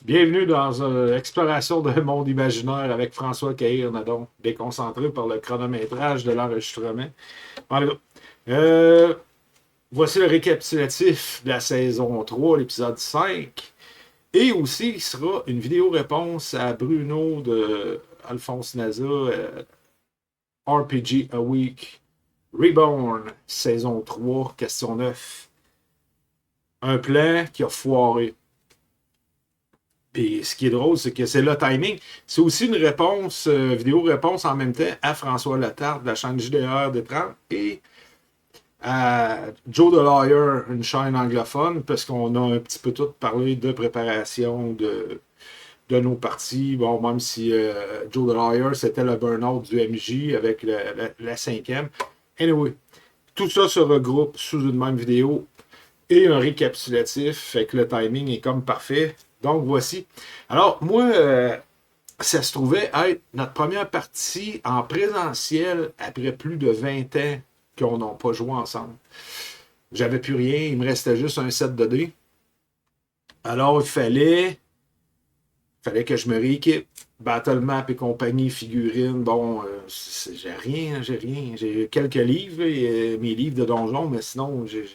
Bienvenue dans une exploration d'un monde imaginaire avec François Caïr-Nadon, déconcentré par le chronométrage de l'enregistrement. Allez, euh, voici le récapitulatif de la saison 3, l'épisode 5. Et aussi, il sera une vidéo-réponse à Bruno de Alphonse Naza, RPG A Week, Reborn, saison 3, question 9. Un plan qui a foiré. Puis ce qui est drôle, c'est que c'est le timing. C'est aussi une réponse, vidéo-réponse en même temps à François Letarte de la chaîne JDR des 30 et à Joe the Lawyer, une chaîne anglophone, parce qu'on a un petit peu tout parlé de préparation de nos parties. Bon, même si Joe the Lawyer, c'était le burn-out du MJ avec la cinquième. Anyway, tout ça se regroupe sous une même vidéo et un récapitulatif, fait que le timing est comme parfait. Donc voici. Alors, moi, ça se trouvait être notre première partie en présentiel après plus de 20 ans qu'on n'a pas joué ensemble. J'avais plus rien, il me restait juste un set de dés. Alors, il fallait que je me rééquipe. Battle Map et compagnie, figurines, bon, j'ai rien, j'ai rien. J'ai quelques livres, et, mes livres de donjon, mais sinon, j'ai.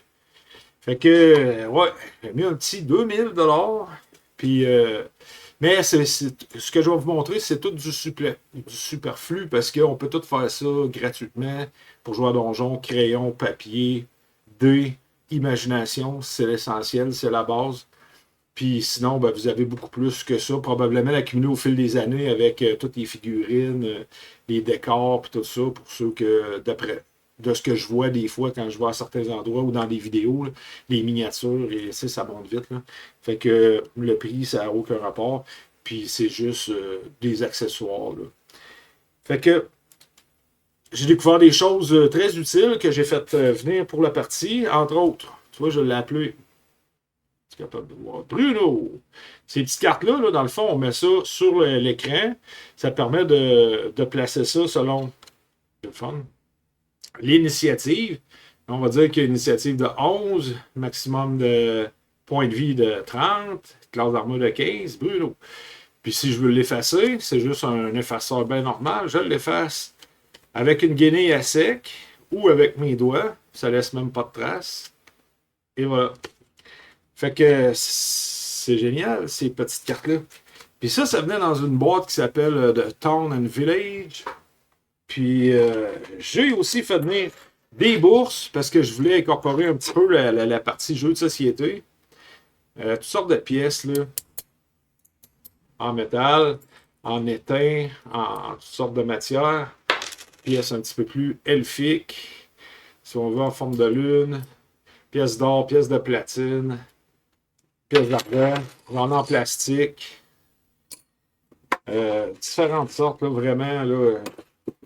Fait que, ouais, j'ai mis un petit 2000 $. Puis, mais ce que je vais vous montrer, c'est tout du superflu parce qu'on peut tout faire ça gratuitement pour jouer à donjon, crayon, papier, dés, imagination, c'est l'essentiel, c'est la base. Puis sinon, ben, vous avez beaucoup plus que ça, probablement accumulé au fil des années avec toutes les figurines, les décors, puis tout ça, pour ceux que, d'après de ce que je vois des fois quand je vais à certains endroits ou dans des vidéos, là, les miniatures, et ça monte vite. Là. Fait que le prix, ça n'a aucun rapport. Puis c'est juste des accessoires. Là. Fait que j'ai découvert des choses très utiles que j'ai fait venir pour la partie, entre autres. Tu vois, je l'ai appelé capable de voir. Bruno! Ces petites cartes-là, là, dans le fond, on met ça sur l'écran. Ça permet de placer ça selon le fun. L'initiative, on va dire qu'il y a une initiative de 11, maximum de points de vie de 30, classe d'armure de 15, Bruno. Puis si je veux l'effacer, c'est juste un effaceur bien normal. Je l'efface avec une guenille à sec ou avec mes doigts. Ça laisse même pas de traces. Et voilà. Fait que c'est génial, ces petites cartes-là. Puis ça venait dans une boîte qui s'appelle The Town and Village. Puis j'ai aussi fait venir des bourses parce que je voulais incorporer un petit peu la partie jeu de société. Toutes sortes de pièces, là, en métal, en étain, en toutes sortes de matières. Pièces un petit peu plus elfiques, si on veut, en forme de lune. Pièces d'or, pièces de platine. Pièces d'argent, j'en ai en plastique, différentes sortes, là, vraiment, là,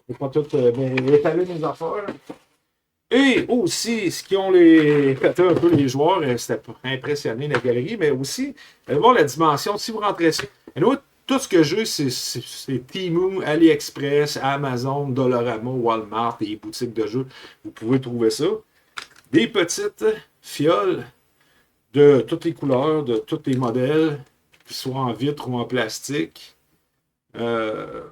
je vais pas tout étaler mes affaires. Et aussi, ce qui ont pété un peu les joueurs, c'était impressionné la galerie, mais aussi, allez voir la dimension, si vous rentrez ça, tout ce que j'ai, c'est Temu, AliExpress, Amazon, Dollarama, Walmart, et les boutiques de jeux, vous pouvez trouver ça. Des petites fioles de toutes les couleurs, de tous les modèles, soit en vitre ou en plastique. Euh,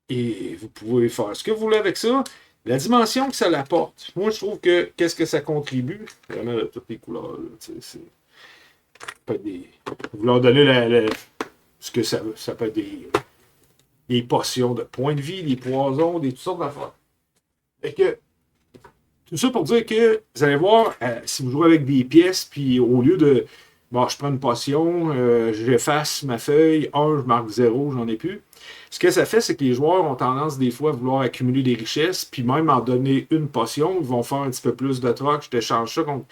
et vous pouvez faire ce que vous voulez avec ça. La dimension que ça l'apporte, moi je trouve que qu'est-ce que ça contribue, vraiment de toutes les couleurs. Là, peut être vous leur donnez ce que ça peut être des potions de points de vie, des poisons, des toutes sortes d'affaires. Fait que tout ça pour dire que vous allez voir, si vous jouez avec des pièces, puis au lieu de bon, je prends une potion, j'efface ma feuille, je marque 0, j'en ai plus. Ce que ça fait, c'est que les joueurs ont tendance des fois à vouloir accumuler des richesses, puis même en donner une potion, ils vont faire un petit peu plus de troc, je t'échange ça contre.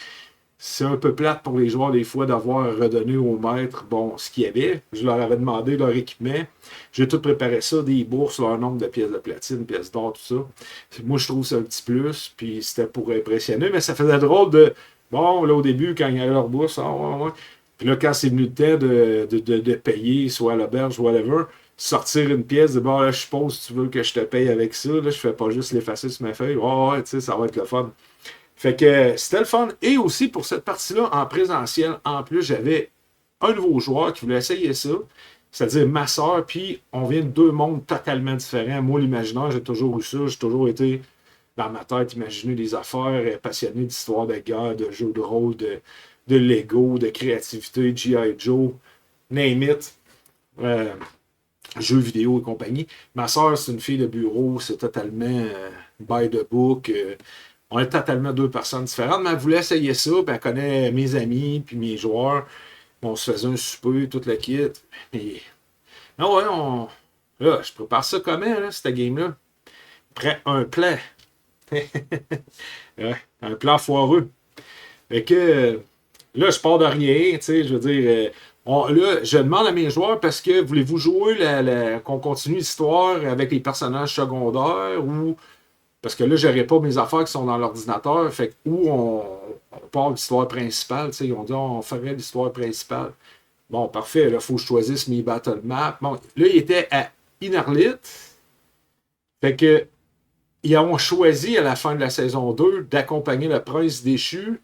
C'est un peu plate pour les joueurs des fois d'avoir redonné au maître bon, ce qu'il y avait. Je leur avais demandé leur équipement. J'ai tout préparé ça, des bourses, leur nombre de pièces de platine, pièces d'or, tout ça. Moi, je trouve ça un petit plus, puis c'était pour impressionner, mais ça faisait drôle de. Bon, là, au début, quand il y avait leur bourse, ouais. Puis là, quand c'est venu le temps de payer, soit à l'auberge, whatever, sortir une pièce, de bon, là, je suppose que tu veux que je te paye avec ça, là, je fais pas juste l'effacer sur ma feuille. Ouais, tu sais, ça va être le fun. Fait que c'était le fun. Et aussi, pour cette partie-là, en présentiel, en plus, j'avais un nouveau joueur qui voulait essayer ça, c'est-à-dire ma soeur, puis on vient de deux mondes totalement différents. Moi, l'imaginaire, j'ai toujours eu ça, j'ai toujours été dans ma tête, imaginer des affaires, passionné d'histoire de guerre, de jeux de rôle, de Lego, de créativité, G.I. Joe, name it, jeux vidéo et compagnie. Ma soeur, c'est une fille de bureau, c'est totalement by the book. On est totalement deux personnes différentes, mais elle voulait essayer ça, puis elle connaît mes amis, puis mes joueurs. On se faisait un souper, toute la kit. Mais, ah ouais, là, je prépare ça comment, là, cette game-là? Près un plan. Ouais, un plan foireux. Fait que là, je pars de rien, tu sais, je veux dire. Là, je demande à mes joueurs parce que voulez-vous jouer qu'on continue l'histoire avec les personnages secondaires ou parce que là, je n'aurai pas mes affaires qui sont dans l'ordinateur. Fait que où on part de l'histoire principale, tu sais, ils ont dit on ferait l'histoire principale. Bon, parfait, là, il faut que je choisisse mes battle maps. Bon, là, il était à Inarlit. Fait que ils ont choisi à la fin de la saison 2 d'accompagner le prince déchu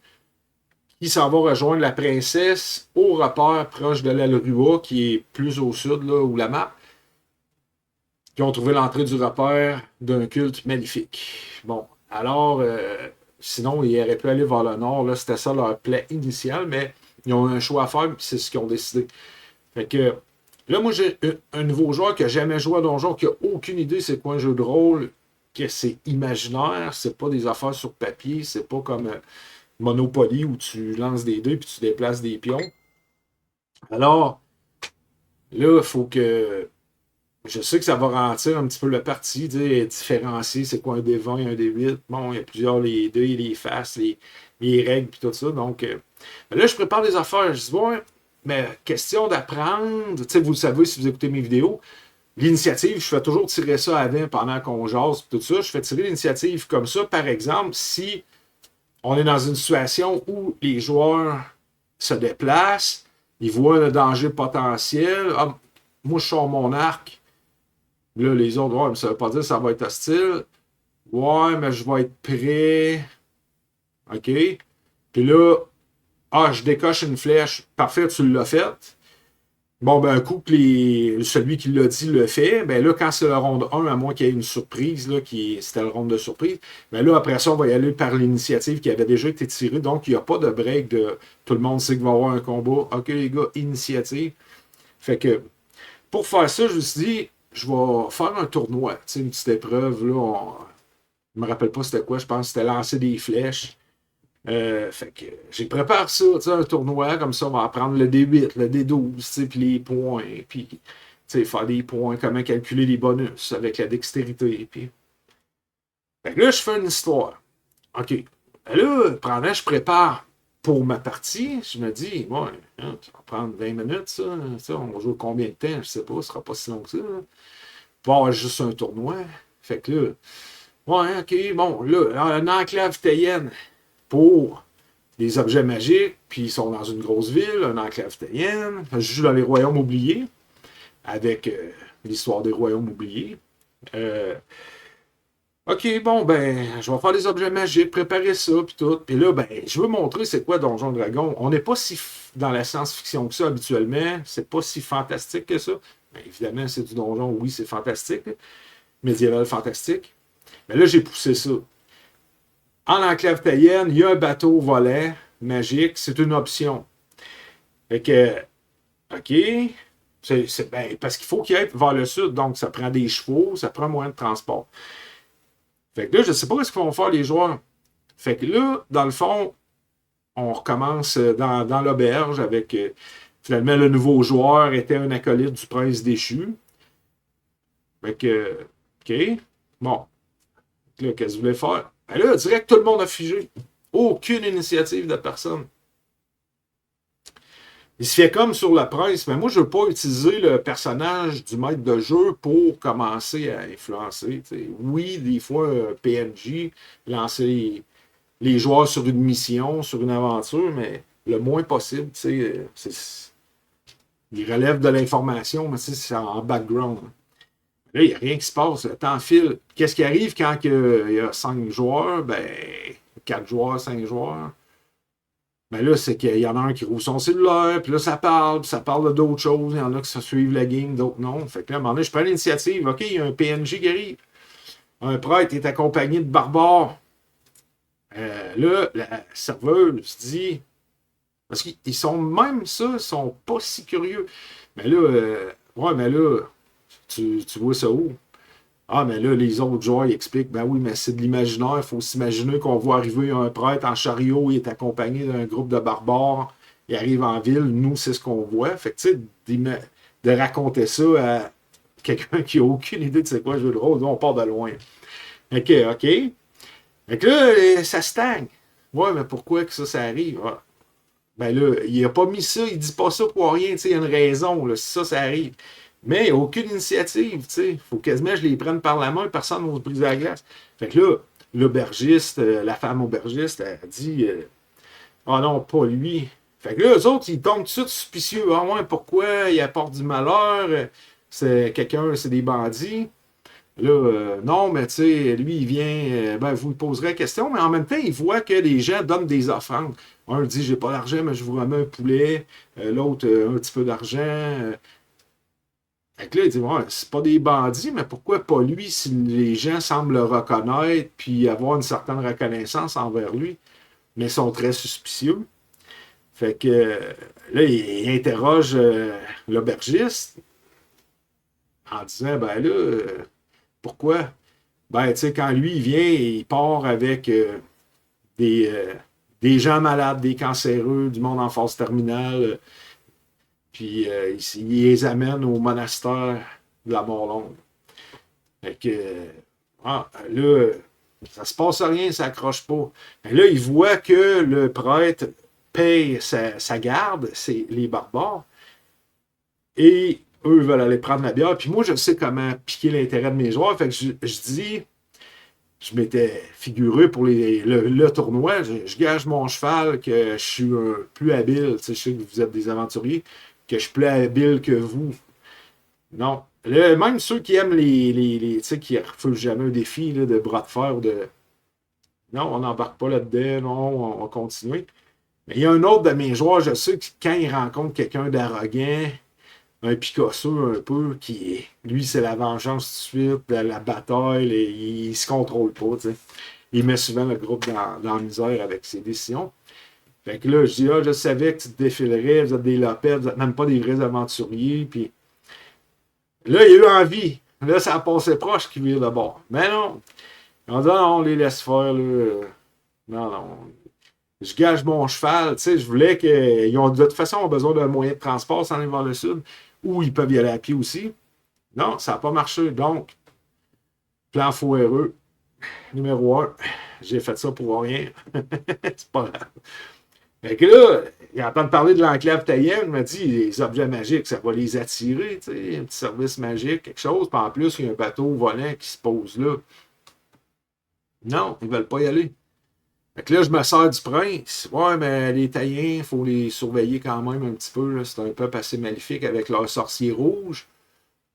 qui s'en va rejoindre la princesse au repère proche de l'Alrua, qui est plus au sud, là, où la map. Qui ont trouvé l'entrée du repère d'un culte magnifique. Bon, alors, sinon, ils auraient pu aller vers le nord. Là, c'était ça leur plan initial, mais ils ont un choix à faire, puis c'est ce qu'ils ont décidé. Fait que, là, moi, j'ai un nouveau joueur qui n'a jamais joué à Donjon, qui n'a aucune idée c'est quoi un jeu de rôle, que c'est imaginaire, c'est pas des affaires sur papier, c'est pas comme Monopoly où tu lances des dés puis tu déplaces des pions. Alors, là, il faut que. Je sais que ça va ralentir un petit peu le parti, différencier c'est quoi un D20, un D8. Bon, il y a plusieurs, les dés, les faces, les règles, puis tout ça. Donc, là, je prépare des affaires. Je dis, ouais, mais question d'apprendre. Tu sais, vous le savez si vous écoutez mes vidéos. L'initiative, je fais toujours tirer ça avant pendant qu'on jase, tout ça. Je fais tirer l'initiative comme ça. Par exemple, si on est dans une situation où les joueurs se déplacent, ils voient le danger potentiel. Ah, moi, je sors mon arc. Là, les autres, ouais, mais ça ne veut pas dire que ça va être hostile. Ouais, mais je vais être prêt. OK. Puis là, je décoche une flèche. Parfait, tu l'as fait. Bon, ben, un coup que celui qui l'a dit le fait, ben là, quand c'est le round 1, à moins qu'il y ait une surprise, là, c'était le round de surprise, ben là, après ça, on va y aller par l'initiative qui avait déjà été tirée. Donc, il n'y a pas de break de tout le monde sait qu'il va y avoir un combat. OK, les gars, initiative. Fait que, pour faire ça, je me suis dit, je vais faire un tournoi, tu sais, une petite épreuve, là, je me rappelle pas c'était quoi, je pense que c'était lancer des flèches. Fait que j'ai préparé ça, tu sais, un tournoi, comme ça, on va apprendre le D8, le D12, tu sais, puis les points, puis, tu sais, faire des points, comment calculer les bonus avec la dextérité, puis... Fait que là, je fais une histoire. OK. Là, pendant que je prépare pour ma partie, je me dis, ouais, hein, ça va prendre 20 minutes, ça, on va jouer combien de temps, je sais pas, ce sera pas si long que ça, là. Pas avoir juste un tournoi. Fait que là, ouais, OK, bon, là, un enclave théienne pour des objets magiques, puis ils sont dans une grosse ville, un enclave théienne. Je joue dans les royaumes oubliés, avec l'histoire des royaumes oubliés. OK, bon, ben, je vais faire des objets magiques, préparer ça, puis tout. Puis là, ben, je veux montrer c'est quoi Donjon Dragon. On n'est pas si dans la science-fiction que ça habituellement. C'est pas si fantastique que ça. Ben, évidemment, c'est du donjon, oui, c'est fantastique. Médiéval fantastique. Mais là, j'ai poussé ça. En enclave thaïenne, il y a un bateau volant magique. C'est une option. Fait que, OK. Ben, parce qu'il faut qu'il aille vers le sud. Donc, ça prend des chevaux, ça prend un moyen de transport. Fait que là, je ne sais pas ce qu'ils vont faire les joueurs. Fait que là, dans le fond, on recommence dans l'auberge avec finalement le nouveau joueur était un acolyte du prince déchu. Fait que, OK. Bon. Là, qu'est-ce que vous voulez faire? Ben là, direct, tout le monde a figé. Aucune initiative de personne. Il se fait comme sur le prince, mais moi, je ne veux pas utiliser le personnage du maître de jeu pour commencer à influencer. T'sais. Oui, des fois, PNJ, lancer les joueurs sur une mission, sur une aventure, mais le moins possible. Il relève de l'information, mais c'est en background. Là, il n'y a rien qui se passe. Le temps file. Qu'est-ce qui arrive quand il y a 5 joueurs? Ben, 4 joueurs, 5 joueurs. Mais là, c'est qu'il y en a un qui roule son cellulaire, puis là, ça parle de d'autres choses. Il y en a qui se suivent la game, d'autres non. Fait que là, à un moment donné, je prends l'initiative. OK, il y a un PNJ qui arrive. Un prêtre est accompagné de barbares. Là, la serveuse dit. Parce qu'ils sont même ça, ils sont pas si curieux. Mais là, ouais, mais là, tu vois ça où? Ah, mais là, les autres joueurs, ils expliquent, ben oui, mais c'est de l'imaginaire. Il faut s'imaginer qu'on voit arriver un prêtre en chariot, il est accompagné d'un groupe de barbares, il arrive en ville, nous, c'est ce qu'on voit. Fait que, tu sais, de raconter ça à quelqu'un qui n'a aucune idée de c'est quoi le jeu de rôle, on part de loin. OK, OK. Fait que là, ça stagne. Ouais, mais pourquoi que ça arrive? Ah, ben là, il n'a pas mis ça, il dit pas ça pour rien, tu sais, il y a une raison, là, si ça arrive. Mais il n'y a aucune initiative, tu sais. Il faut quasiment que je les prenne par la main, personne ne va se briser la glace. Fait que là, l'aubergiste, la femme aubergiste, elle dit ah non, pas lui. Fait que là, eux autres, ils tombent tout de suite suspicieux. Ah ouais, pourquoi il apporte du malheur? C'est quelqu'un, c'est des bandits. Là, non, mais tu sais, lui, il vient, ben, vous lui poserez la question, mais en même temps, il voit que les gens donnent des offrandes. Un dit, j'ai pas d'argent, mais je vous remets un poulet. L'autre, un petit peu d'argent. Fait que là, il dit, ouais, c'est pas des bandits, mais pourquoi pas lui si les gens semblent le reconnaître puis avoir une certaine reconnaissance envers lui, mais sont très suspicieux. Fait que là, il interroge l'aubergiste en disant, ben là, pourquoi? Ben, tu sais, quand lui, il vient, il part avec des, euh, des gens malades, des cancéreux, du monde en phase terminale, puis il les amène au monastère de la Mort-Longue. Fait que, là, ça se passe rien, ça accroche pas. Et là, il voit que le prêtre paye sa garde, c'est les barbares, et eux veulent aller prendre la bière. Puis moi, je sais comment piquer l'intérêt de mes joueurs. Fait que je dis, je m'étais figuré pour le tournoi, je gage mon cheval que je suis plus habile. Tu sais, je sais que vous êtes des aventuriers, que je suis plus habile que vous. Non. Là, même ceux qui aiment tu sais, qui refusent jamais un défi là, de bras de fer ou de. Non, on n'embarque pas là-dedans, non, on va continuer. Mais il y a un autre de mes joueurs, je sais que quand il rencontre quelqu'un d'arrogant, un Picasso un peu, lui, c'est la vengeance tout de suite, la bataille, il se contrôle pas, tu sais. Il met souvent le groupe dans la misère avec ses décisions. Fait que là, je dis, ah, je savais que tu te défilerais, vous êtes des lopettes, vous n'êtes même pas des vrais aventuriers, puis là, il a eu envie. Là, ça a passé proche qu'il vire de bord. Mais non. On dit, ah, non, on les laisse faire, là. Non, non. Je gage mon cheval. Tu sais, je voulais qu'ils ont de toute façon besoin d'un moyen de transport sans aller vers le sud, ou ils peuvent y aller à pied aussi. Non, ça n'a pas marché. Donc, plan foireux. Numéro un, j'ai fait ça pour rien. C'est pas grave. Fait que là, il entend parler de l'enclave Taïenne, il m'a dit les objets magiques, ça va les attirer, tu sais, un petit service magique, quelque chose. Puis en plus, il y a un bateau volant qui se pose là. Non, ils ne veulent pas y aller. Fait que là, je me sers du prince. Ouais, mais les Taïens, il faut les surveiller quand même un petit peu. C'est un peuple assez maléfique avec leurs sorciers rouges.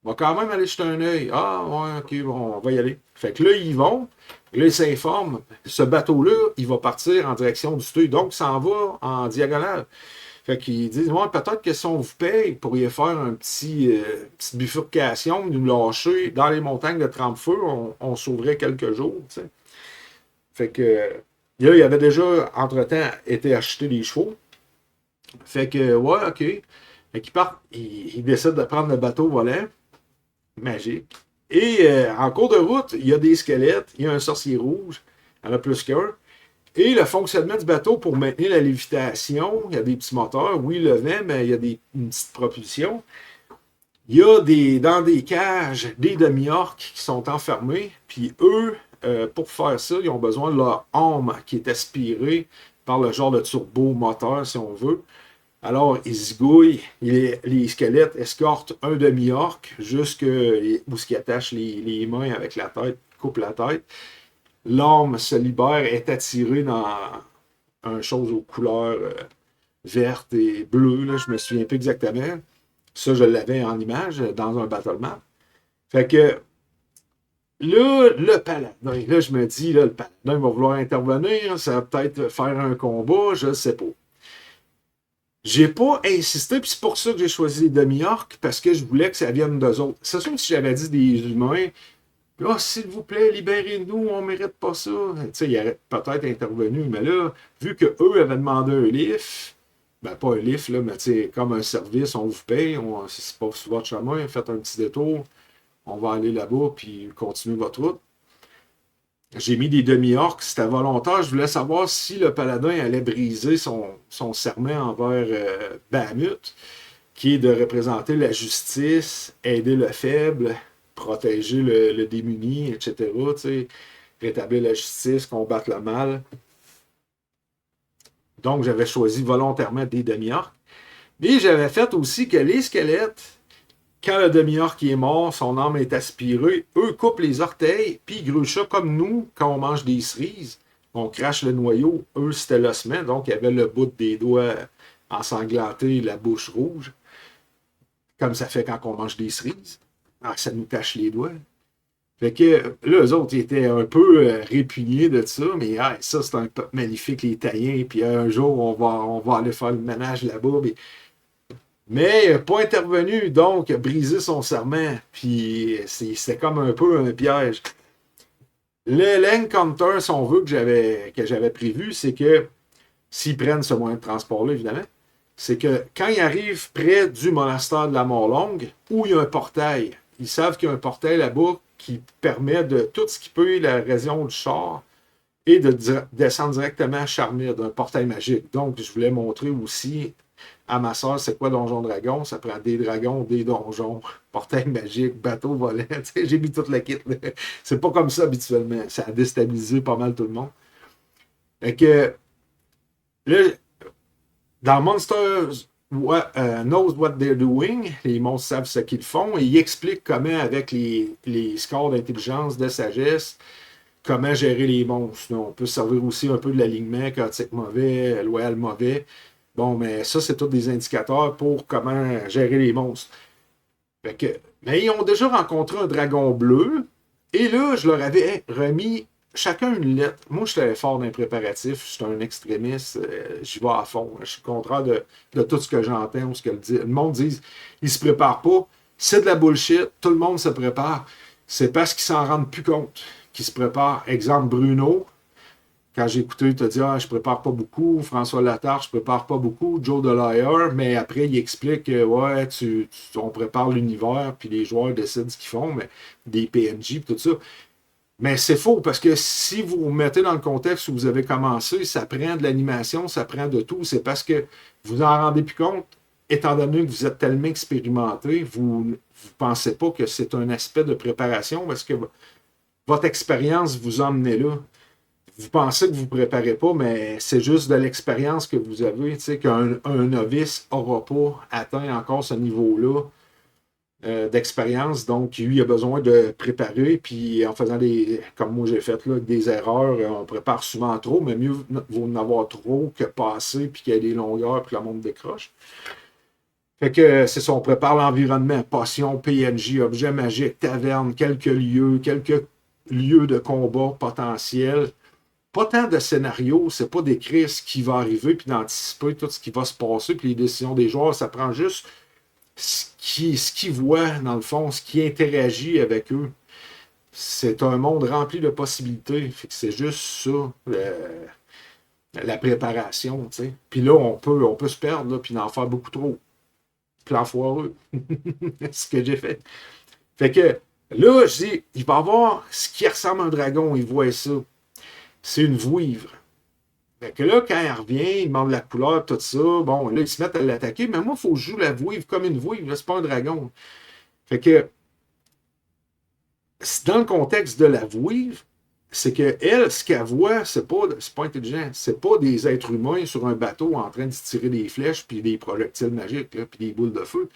On va quand même aller jeter un œil. Ah, ouais, ok, bon, on va y aller. Fait que là, ils vont. Là, ils s'informent. Ce bateau-là, il va partir en direction du Steuil. Donc, il s'en va en diagonale. Fait qu'ils disent, ouais, peut-être que si on vous paye, vous pourriez faire un petite bifurcation, nous lâcher dans les montagnes de Trempefeu, on sauverait quelques jours, tu sais. Fait que là, il avait déjà, entre-temps, été acheté des chevaux. Fait que, ouais, OK. Fait qu'ils partent, ils décident de prendre le bateau volant, magique. Et en cours de route, il y a des squelettes, il y a un sorcier rouge, il y en a plus qu'un. Et le fonctionnement du bateau pour maintenir la lévitation, il y a des petits moteurs, oui, le vent, mais il y a une petite propulsion. Il y a dans des cages des demi-orques qui sont enfermés, puis eux, pour faire ça, ils ont besoin de leur âme qui est aspirée par le genre de turbo-moteur, si on veut. Alors, ils zigouillent, les squelettes escortent un demi-orc jusqu'où ils attachent les mains avec la tête, coupent la tête. L'âme se libère, est attirée dans une chose aux couleurs vertes et bleues, là, je me souviens plus exactement. Ça, je l'avais en image dans un battle map. Fait que là, le paladin, je me dis, là, le paladin va vouloir intervenir, ça va peut-être faire un combat, je ne sais pas. J'ai pas insisté, puis c'est pour ça que j'ai choisi les demi-orques, parce que je voulais que ça vienne d'eux autres. C'est sûr que si j'avais dit des humains, là, s'il vous plaît, libérez-nous, on mérite pas ça. Tu sais, il aurait peut-être intervenu, mais là, vu qu'eux avaient demandé un livre, ben pas un livre, là, mais tu sais, comme un service, on vous paye, si c'est pas sur votre chemin, faites un petit détour, on va aller là-bas, puis continuer votre route. J'ai mis des demi-orques, c'était volontaire. Je voulais savoir si le paladin allait briser son serment envers Bahamut, qui est de représenter la justice, aider le faible, protéger le démuni, etc. Tu sais, rétablir la justice, combattre le mal. Donc, j'avais choisi volontairement des demi-orques. Et j'avais fait aussi que les squelettes, quand le demi-orc est mort, son âme est aspirée, eux coupent les orteils, puis ils gruchent ça comme nous, quand on mange des cerises. On crache le noyau, eux c'était l'ossement, donc il y avait le bout des doigts ensanglanté, la bouche rouge, comme ça fait quand on mange des cerises. Ah, ça nous cache les doigts. Fait que là, eux autres, ils étaient un peu répugnés de ça, mais ah, ça, c'est un peuple magnifique, les Taïens, puis un jour, on va aller faire le ménage là-bas, mais il n'a pas intervenu, donc il a brisé son serment. Puis c'était comme un peu un piège. L'encounter, si on veut, que j'avais prévu, c'est que s'ils prennent ce moyen de transport-là, évidemment, c'est que quand ils arrivent près du monastère de la Mort-Longue, où il y a un portail, ils savent qu'il y a un portail là-bas qui permet de tout skipper la région du char et de descendre directement à Charmir, d'un portail magique. Donc, je voulais montrer aussi à ma soeur, c'est quoi Donjon Dragon? Ça prend des dragons, des donjons, portail magique, bateau volant. J'ai mis toute la kit. C'est pas comme ça habituellement. Ça a déstabilisé pas mal tout le monde. Fait que là, dans Monsters Knows What They're Doing, les monstres savent ce qu'ils font et ils expliquent comment, avec les scores d'intelligence, de sagesse, comment gérer les monstres. On peut se servir aussi un peu de l'alignement, chaotique mauvais, loyal mauvais. Bon, mais ça, c'est tous des indicateurs pour comment gérer les monstres. Fait que, mais ils ont déjà rencontré un dragon bleu, et là, je leur avais remis chacun une lettre. Moi, j'étais fort dans les préparatifs, je suis un extrémiste, j'y vais à fond. Je suis contraire de tout ce que j'entends ou ce que le monde dit. Ils se préparent pas. C'est de la bullshit, tout le monde se prépare. C'est parce qu'ils s'en rendent plus compte qu'ils se préparent. Exemple, Bruno. Quand j'ai écouté, il t'a dit je prépare pas beaucoup. François Latarche, je prépare pas beaucoup. Joe Delier, mais après, il explique que ouais, on prépare l'univers, puis les joueurs décident ce qu'ils font, mais des PNJ, tout ça. Mais c'est faux, parce que si vous vous mettez dans le contexte où vous avez commencé, ça prend de l'animation, ça prend de tout. C'est parce que vous en rendez plus compte, étant donné que vous êtes tellement expérimenté, vous ne pensez pas que c'est un aspect de préparation, parce que votre expérience vous emmène là. Vous pensez que vous ne vous préparez pas, mais c'est juste de l'expérience que vous avez, tu sais, qu'un novice n'aura pas atteint encore ce niveau-là d'expérience. Donc, lui, il a besoin de préparer, puis en faisant comme moi j'ai fait, là, des erreurs, on prépare souvent trop, mais mieux vaut en avoir trop que passer, puis qu'il y ait des longueurs, puis que le monde décroche. Fait que c'est ça, on prépare l'environnement, potions, PNJ, objets magiques, taverne, quelques lieux de combat potentiels. Pas tant de scénarios, c'est pas d'écrire ce qui va arriver puis d'anticiper tout ce qui va se passer puis les décisions des joueurs, ça prend juste ce qu'ils voient dans le fond, ce qui interagit avec eux. C'est un monde rempli de possibilités, fait que c'est juste ça, la préparation, tu sais. Puis là, on peut se perdre là, puis en faire beaucoup trop. Plan foireux. C'est ce que j'ai fait. Fait que là, je dis, il va y avoir ce qui ressemble à un dragon, il voit ça. C'est une vouivre. Fait que là, quand il revient, il demande la couleur, tout ça. Bon, là, ils se mettent à l'attaquer, mais moi, il faut que je joue la vouivre comme une vouivre. Là, c'est pas un dragon. Fait que, dans le contexte de la vouivre, c'est que elle, ce qu'elle voit, c'est pas intelligent. C'est pas des êtres humains sur un bateau en train de se tirer des flèches puis des projectiles magiques, là, puis des boules de feu.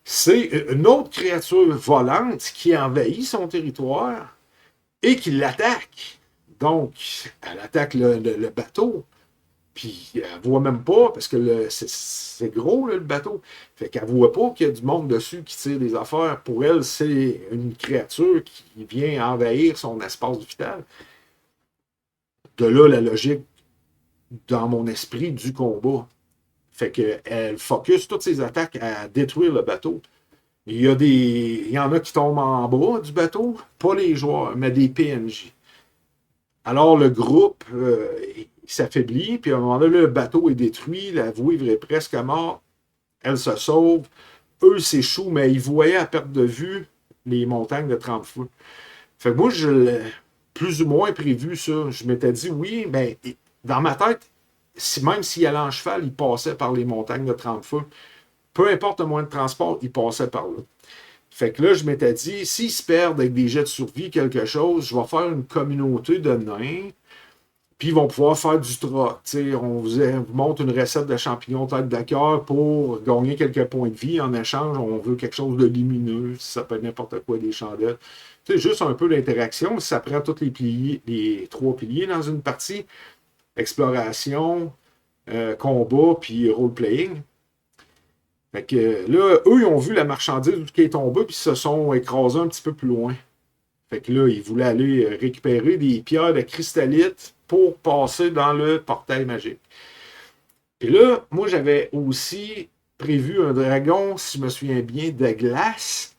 C'est une autre créature volante qui envahit son territoire et qui l'attaque. Donc, elle attaque le bateau, puis elle ne voit même pas, parce que c'est gros, là, le bateau. Fait qu'elle ne voit pas qu'il y a du monde dessus qui tire des affaires. Pour elle, c'est une créature qui vient envahir son espace vital. De là, la logique, dans mon esprit, du combat. Fait qu'elle focus toutes ses attaques à détruire le bateau. Il y en a qui tombent en bas du bateau, pas les joueurs, mais des PNJ. Alors le groupe il s'affaiblit, puis à un moment donné, le bateau est détruit, la vouivre est presque morte, elle se sauve, eux s'échouent, mais ils voyaient à perte de vue les montagnes de 30 feux. Fait que moi, je l'ai plus ou moins prévu ça. Je m'étais dit, oui, mais dans ma tête, même s'il allait en cheval, il passait par les montagnes de 30 feux. Peu importe le moyen de transport, il passait par là. Fait que là, je m'étais dit, s'ils se perdent avec des jets de survie, quelque chose, je vais faire une communauté de nains, puis ils vont pouvoir faire du troc. On vous montre une recette de champignons tête de cœur pour gagner quelques points de vie. En échange, on veut quelque chose de lumineux, si ça peut être n'importe quoi, des chandelles. Juste un peu d'interaction. Si ça prend tous les 3 piliers dans une partie, exploration, combat, puis role-playing. Fait que là, eux, ils ont vu la marchandise qui est tombée, puis ils se sont écrasés un petit peu plus loin. Fait que là, ils voulaient aller récupérer des pierres de cristalite pour passer dans le portail magique. Puis là, moi, j'avais aussi prévu un dragon, si je me souviens bien, de glace,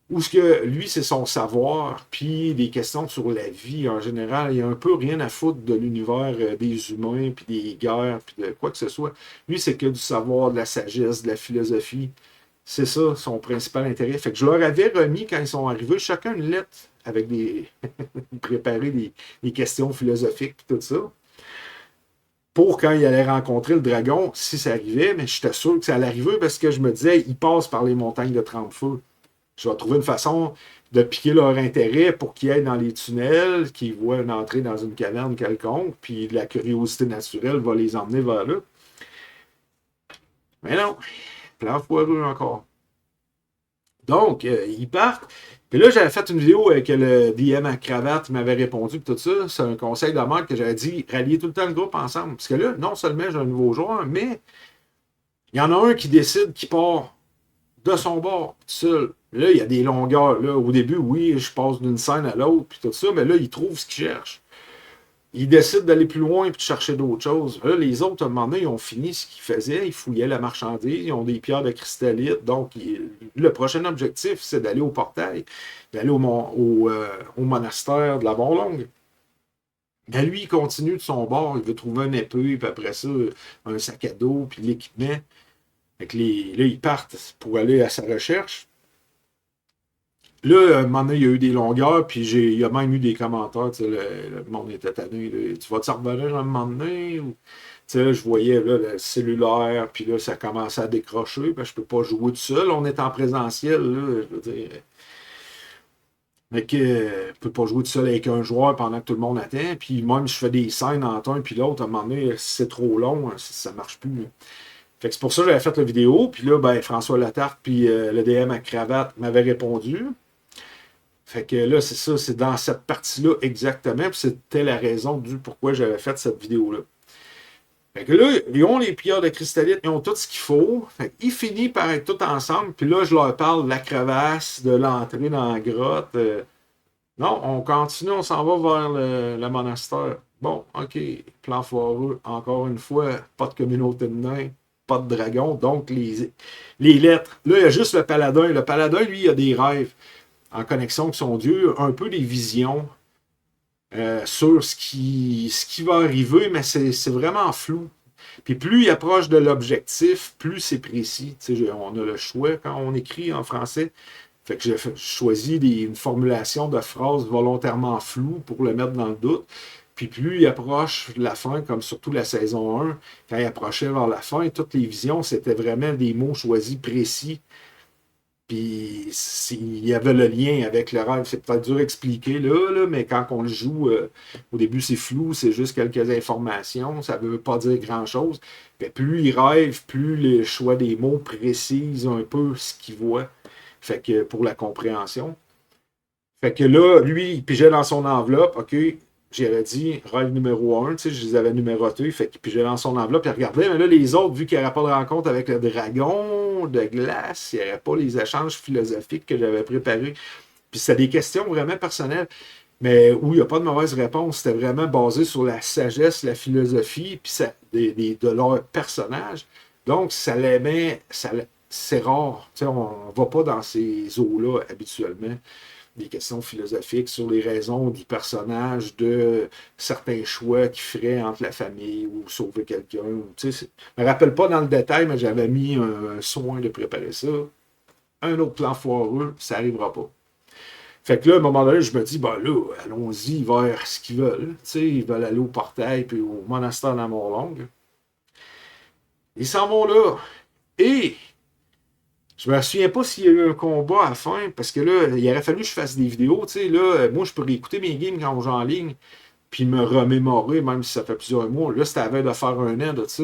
où ce que lui, c'est son savoir, puis des questions sur la vie en général. Il n'y a un peu rien à foutre de l'univers des humains, puis des guerres, puis de quoi que ce soit. Lui, c'est que du savoir, de la sagesse, de la philosophie. C'est ça, son principal intérêt. Fait que je leur avais remis, quand ils sont arrivés, chacun une lettre avec des. préparer des questions philosophiques, puis tout ça. Pour quand il allait rencontrer le dragon, si ça arrivait, mais j'étais sûr que ça allait arriver parce que je me disais, il passe par les montagnes de 30 feux. Je vais trouver une façon de piquer leur intérêt pour qu'ils aillent dans les tunnels, qu'ils voient une entrée dans une caverne quelconque, puis la curiosité naturelle va les emmener vers là. Mais non, plan foireux encore. Donc, ils partent. Puis là, j'avais fait une vidéo avec le DM à cravate, il m'avait répondu, puis tout ça. C'est un conseil de merde que j'avais dit, rallier tout le temps le groupe ensemble. Parce que là, non seulement j'ai un nouveau joueur, mais il y en a un qui décide qu'il part de son bord, tout seul. Là, il y a des longueurs. Là. Au début, oui, je passe d'une scène à l'autre, puis tout ça, mais là, il trouve ce qu'il cherche. Il décide d'aller plus loin et de chercher d'autres choses. Là, les autres, à un moment donné, ils ont fini ce qu'ils faisaient. Ils fouillaient la marchandise. Ils ont des pierres de cristalite. Donc, le prochain objectif, c'est d'aller au portail, d'aller au monastère de la Bonlongue. Mais lui, il continue de son bord. Il veut trouver un épée, puis après ça, un sac à dos, puis l'équipement. Fait que là, ils partent pour aller à sa recherche. Là, à un moment donné, il y a eu des longueurs, puis il y a même eu des commentaires. Le monde était tanné. Là, tu vas-tu revenir un moment donné? Ou, là, je voyais là, le cellulaire, puis là, ça commençait à décrocher. Ben, je peux pas jouer tout seul. On est en présentiel. Là, je veux dire. Mais que je peux pas jouer tout seul avec un joueur pendant que tout le monde attend. Puis même, je fais des scènes entre un puis l'autre. À un moment donné, si c'est trop long, ça marche plus. Là. Fait que c'est pour ça que j'avais fait la vidéo. Puis là, ben, François Latarte, puis le DM à cravate m'avait répondu. Fait que là, c'est ça, c'est dans cette partie-là exactement. Puis c'était la raison du pourquoi j'avais fait cette vidéo-là. Fait que là, ils ont les pierres de cristalline, ils ont tout ce qu'il faut. Fait qu'ils finissent par être tous ensemble. Puis là, je leur parle de la crevasse, de l'entrée dans la grotte. Non, on continue, on s'en va vers le monastère. Bon, OK, plan foireux. Encore une fois, pas de communauté de nains, pas de dragon. Donc, les lettres. Là, il y a juste le paladin. Le paladin, lui, il a des rêves en connexion avec son dieu, un peu des visions sur ce qui va arriver, mais c'est vraiment flou. Puis plus il approche de l'objectif, plus c'est précis. On a le choix quand on écrit en français. Fait que j'ai choisi une formulation de phrase volontairement floue pour le mettre dans le doute. Puis plus il approche la fin, comme surtout la saison 1, quand il approchait vers la fin, toutes les visions, c'était vraiment des mots choisis précis. Puis il y avait le lien avec le rêve. C'est peut-être dur à expliquer là, mais quand on le joue, au début c'est flou, c'est juste quelques informations, ça ne veut pas dire grand-chose. Puis plus il rêve, plus le choix des mots précise un peu ce qu'il voit. Fait que pour la compréhension. Fait que là, lui, il pigeait dans son enveloppe, OK, j'avais dit rêve numéro 1, je les avais numérotés, fait qu'il pigeait dans son enveloppe, il regardait, mais là, les autres, vu qu'il n'y aurait pas de rencontre avec le dragon de glace, il n'y aurait pas les échanges philosophiques que j'avais préparés. Puis c'était des questions vraiment personnelles, mais où il n'y a pas de mauvaise réponse. C'était vraiment basé sur la sagesse, la philosophie, puis de leur personnage. Donc, ça l'aimait, c'est rare. Tu sais, on ne va pas dans ces eaux-là habituellement. Des questions philosophiques sur les raisons du personnage, de certains choix qu'il ferait entre la famille ou sauver quelqu'un. Tu sais, je me rappelle pas dans le détail, mais j'avais mis un soin de préparer ça. Un autre plan foireux, ça n'arrivera pas. Fait que là, à un moment donné, je me dis, ben là, allons-y vers ce qu'ils veulent. Tu sais, ils veulent aller au portail puis au monastère de la Mont-Longue. Ils s'en vont là. Et je me souviens pas s'il y a eu un combat à la fin, parce que là, il aurait fallu que je fasse des vidéos. Tu sais, là, moi, je peux réécouter mes games quand on joue en ligne, puis me remémorer, même si ça fait plusieurs mois. Là, c'était avant de faire un an de ça.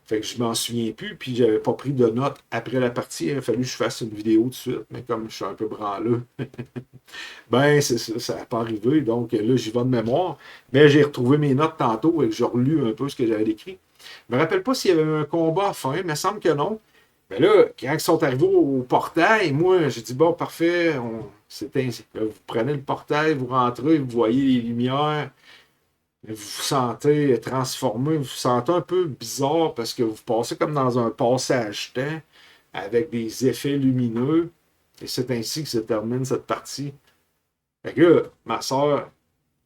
Fait que je m'en souviens plus, puis j'avais pas pris de notes après la partie. Il aurait fallu que je fasse une vidéo tout de suite, mais comme je suis un peu branleux, ben c'est ça, ça n'a pas arrivé. Donc là, j'y vais de mémoire. Mais j'ai retrouvé mes notes tantôt et j'ai relu un peu ce que j'avais écrit. Je me rappelle pas s'il y avait eu un combat à la fin, mais il me semble que non. Mais là, quand ils sont arrivés au portail, moi, j'ai dit, bon, parfait, c'est ainsi. Là, vous prenez le portail, vous rentrez, vous voyez les lumières, vous vous sentez transformé, vous vous sentez un peu bizarre parce que vous passez comme dans un passage-temps avec des effets lumineux. Et c'est ainsi que se termine cette partie. Fait que là, ma soeur,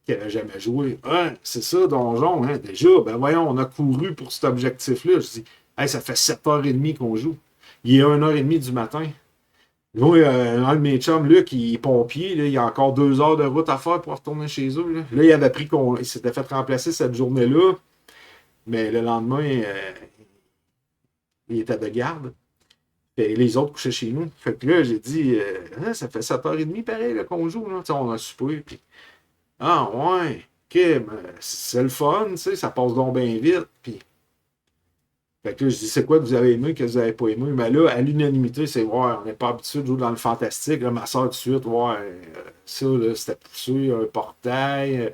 qui n'avait jamais joué, hein, c'est ça, donjon, hein, déjà, ben voyons, on a couru pour cet objectif-là. Je dis, hey, ça fait 7h30 qu'on joue. Il est 1h30 du matin. Moi, un de mes chums, là, qui est pompier, là, il y a encore 2 heures de route à faire pour retourner chez eux. Là, il avait pris il s'était fait remplacer cette journée-là, mais le lendemain, il était de garde. Et les autres couchaient chez nous. Fait que là, j'ai dit, ah, ça fait 7h30 pareil qu'on joue. Là. On a soupé. Puis, ah, ouais, ok, ben, c'est le fun, tu sais, ça passe donc bien vite. Puis, fait que là, je dis, c'est quoi que vous avez aimé, que vous n'avez pas aimé? Mais là, à l'unanimité, c'est, ouais, on n'est pas habitué de jouer dans le fantastique. Là, ma soeur, tout de suite, ouais, ça, là, c'était poussé, un portail,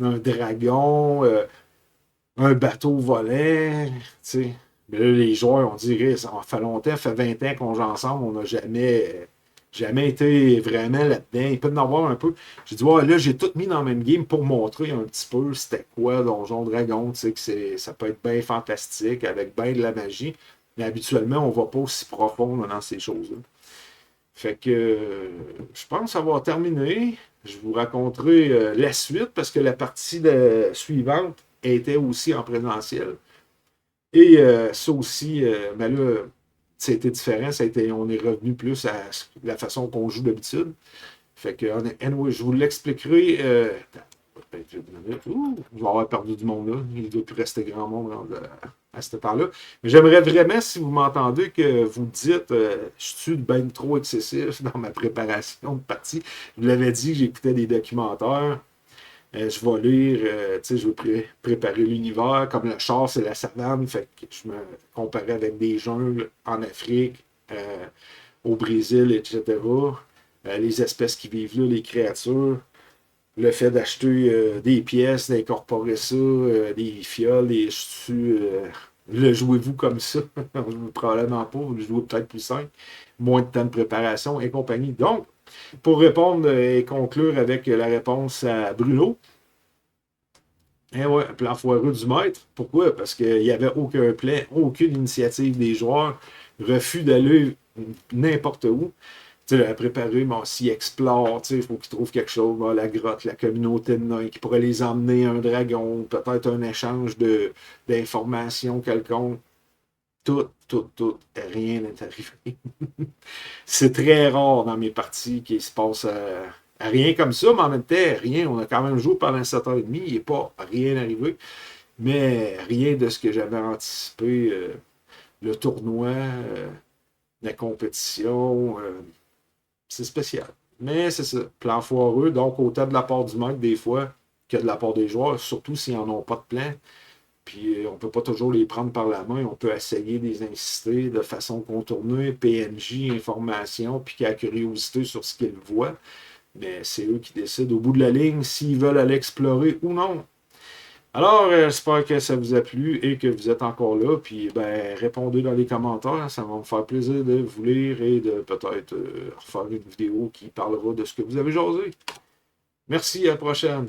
un dragon, un bateau volant, tu sais. Mais là, les joueurs, on dirait, ça fait longtemps, ça fait 20 ans qu'on joue ensemble, on n'a jamais été vraiment là-dedans. Il peut en avoir un peu. J'ai dit, ouais, là, j'ai tout mis dans le même game pour montrer un petit peu c'était quoi Donjon Dragon, tu sais, que ça peut être bien fantastique, avec bien de la magie. Mais habituellement, on ne va pas aussi profond dans ces choses-là. Fait que je pense que ça va terminer. Je vous raconterai la suite parce que la partie suivante était aussi en présentiel. Et ça aussi, ben là, ça a été différent. On est revenu plus à la façon qu'on joue d'habitude. Fait que, anyway, je vous l'expliquerai. 28 minutes. Ouh, je vais avoir perdu du monde là. Il ne doit plus rester grand monde à ce temps-là. Mais j'aimerais vraiment, si vous m'entendez, que vous dites je suis bien trop excessif dans ma préparation de partie. Je vous l'avais dit que j'écoutais des documentaires. Je vais lire, je vais préparer l'univers. Comme le char, c'est la savane. Fait que je me comparais avec des jungles en Afrique, au Brésil, etc. Les espèces qui vivent là, les créatures. Le fait d'acheter des pièces, d'incorporer ça, des fioles, des chutes, le jouez-vous comme ça? Probablement pas. Vous le jouez peut-être plus simple. Moins de temps de préparation et compagnie. Donc, pour répondre et conclure avec la réponse à Bruno, eh ouais, un plan foireux du maître. Pourquoi? Parce qu'il n'y avait aucun plan, aucune initiative des joueurs, refus d'aller n'importe où. Tu sais, à préparer, bon, s'ils explorent, il faut qu'ils trouvent quelque chose, bon, la grotte, la communauté de nains, qui pourrait les emmener à un dragon, peut-être un échange d'informations quelconques. Tout, rien n'est arrivé. C'est très rare dans mes parties qu'il se passe rien comme ça, mais en même temps, rien. On a quand même joué pendant 7h30, il n'est pas rien arrivé, mais rien de ce que j'avais anticipé. Le tournoi, la compétition, c'est spécial. Mais c'est ça, plan foireux, donc autant de la part du maître des fois que de la part des joueurs, surtout s'ils n'en ont pas de plan. Puis on ne peut pas toujours les prendre par la main, on peut essayer de les insister de façon contournée, PNJ, information, puis qu'il y a curiosité sur ce qu'ils voient. Mais c'est eux qui décident au bout de la ligne s'ils veulent aller explorer ou non. Alors, j'espère que ça vous a plu et que vous êtes encore là. Puis, ben, répondez dans les commentaires. Ça va me faire plaisir de vous lire et de peut-être refaire une vidéo qui parlera de ce que vous avez jasé. Merci, à la prochaine.